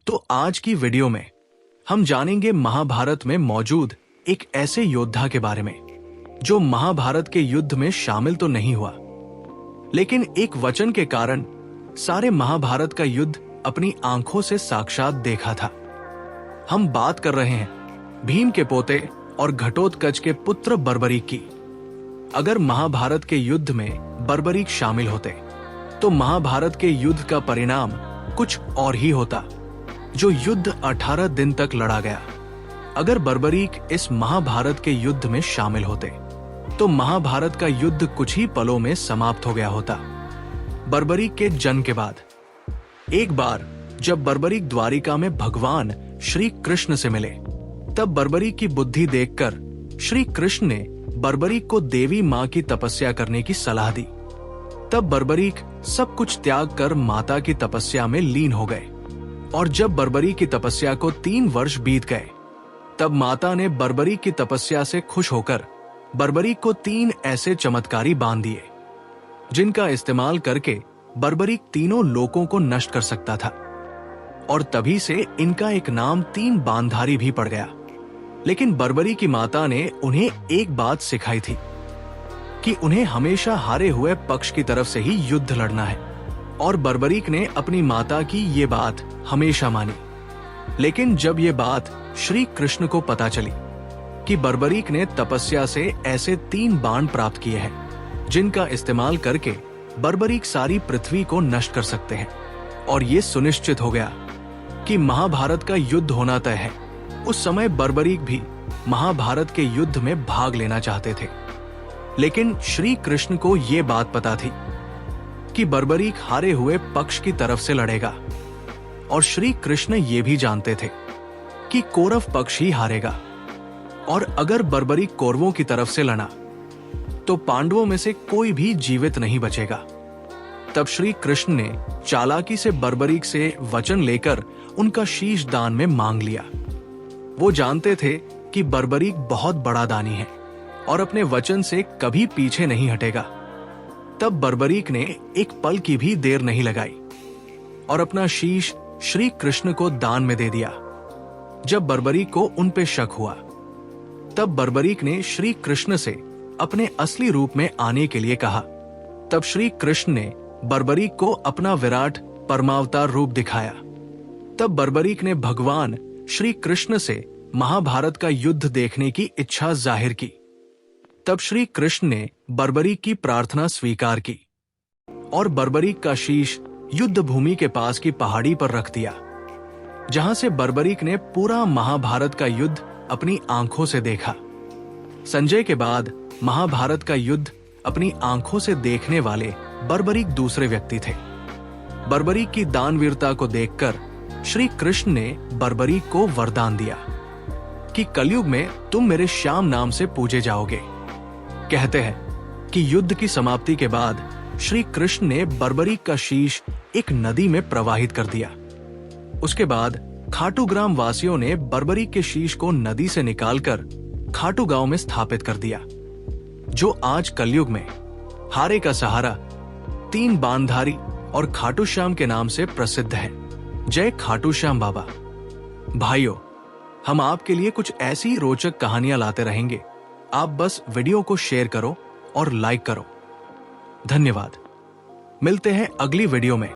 तो आज की वीडियो में हम जानेंगे महाभारत में मौजूद एक ऐसे योद्धा के बारे में जो महाभारत के युद्ध में शामिल तो नहीं हुआ, लेकिन एक वचन के कारण सारे महाभारत का युद्ध अपनी आंखों से साक्षात देखा था। हम बात कर रहे हैं भीम के पोते और घटोत्कच के पुत्र बर्बरीक की। अगर महाभारत के युद्ध में बर्बरीक शामिल होते तो महाभारत के युद्ध का परिणाम कुछ और ही होता, जो युद्ध 18 दिन तक लड़ा गया। अगर बर्बरीक इस महाभारत के युद्ध में शामिल होते तो महाभारत का युद्ध कुछ ही पलों में समाप्त हो गया होता। बर्बरीक के जन्म के बाद एक बार जब बर्बरीक द्वारिका में भगवान श्री कृष्ण से मिले, तब बर्बरीक की बुद्धि देखकर श्री कृष्ण ने बर्बरीक को देवी मां की तपस्या करने की सलाह दी। तब बर्बरीक सब कुछ त्याग कर माता की तपस्या में लीन हो गए, और जब बर्बरीक की तपस्या को 3 वर्ष बीत गए, तब माता ने बर्बरीक की तपस्या से खुश होकर बर्बरीक को 3 ऐसे चमत्कारी बांध दिए, जिनका इस्तेमाल करके बर्बरीक तीनों लोकों को नष्ट कर सकता था। और तभी से इनका एक नाम 3 बांधारी भी पड़ गया। लेकिन बर्बरीक की माता ने उन्हें एक बात सिखाई थी कि उन्हें हमेशा हारे हुए पक्ष की तरफ से ही युद्ध लड़ना है, और बर्बरीक ने अपनी माता की ये बात हमेशा मानी। लेकिन जब ये बात श्री कृष्ण को पता चली कि बर्बरीक ने तपस्या से ऐसे 3 बाण प्राप्त किए हैं जिनका इस्तेमाल करके बर्बरीक सारी पृथ्वी को नष्ट कर सकते हैं, और ये सुनिश्चित हो गया कि महाभारत का युद्ध होना तय है, उस समय बर्बरीक भी महाभारत के युद्ध में भाग लेना चाहते थे। लेकिन श्री कृष्ण को ये बात पता थी कि बर्बरीक हारे हुए पक्ष की तरफ से लड़ेगा, और श्री कृष्ण ये भी जानते थे कि कौरव पक्ष ही हारेगा, और अगर बर्बरीक कौरवों की तरफ से लड़ा तो पांडवों में से कोई भी जीवित नहीं बचेगा। तब श्री कृष्ण ने चालाकी से बर्बरीक से वचन लेकर उनका शीश दान में मांग लिया। वो जानते थे कि बर्बरीक बहुत बड़ा दानी है और अपने वचन से कभी पीछे नहीं हटेगा। तब बर्बरीक ने एक पल की भी देर नहीं लगाई और अपना शीश श्री कृष्ण को दान में दे दिया। जब बर्बरीक को उन पे शक हुआ, तब बर्बरीक ने श्री कृष्ण से अपने असली रूप में आने के लिए कहा। तब श्री कृष्ण ने बर्बरीक को अपना विराट परमावतार रूप दिखाया। तब बर्बरीक ने भगवान श्री कृष्ण से महाभारत का युद्ध देखने की इच्छा जाहिर की। तब श्री कृष्ण ने बर्बरीक की प्रार्थना स्वीकार की और बर्बरीक का शीश युद्ध भूमि के पास की पहाड़ी पर रख दिया, जहां से बर्बरीक ने पूरा महाभारत का युद्ध अपनी आंखों से देखा। संजय के बाद महाभारत का युद्ध अपनी आंखों से देखने वाले बर्बरीक दूसरे व्यक्ति थे। बर्बरीक की दानवीरता को देखकर श्री कृष्ण ने बर्बरीक को वरदान दिया कि कलयुग में तुम मेरे श्याम नाम से पूजे जाओगे। कहते हैं कि युद्ध की समाप्ति के बाद श्री कृष्ण ने बर्बरीक का शीश एक नदी में प्रवाहित कर दिया। उसके बाद खाटू ग्राम वासियों ने बर्बरीक के शीश को नदी से निकालकर खाटू गांव में स्थापित कर दिया, जो आज कलयुग में हारे का सहारा, 3 बाणधारी और खाटू श्याम के नाम से प्रसिद्ध है। जय खाटू श्याम बाबा। भाइयों, हम आपके लिए कुछ ऐसी रोचक कहानियां लाते रहेंगे। आप बस वीडियो को शेयर करो और लाइक करो। धन्यवाद। मिलते हैं अगली वीडियो में।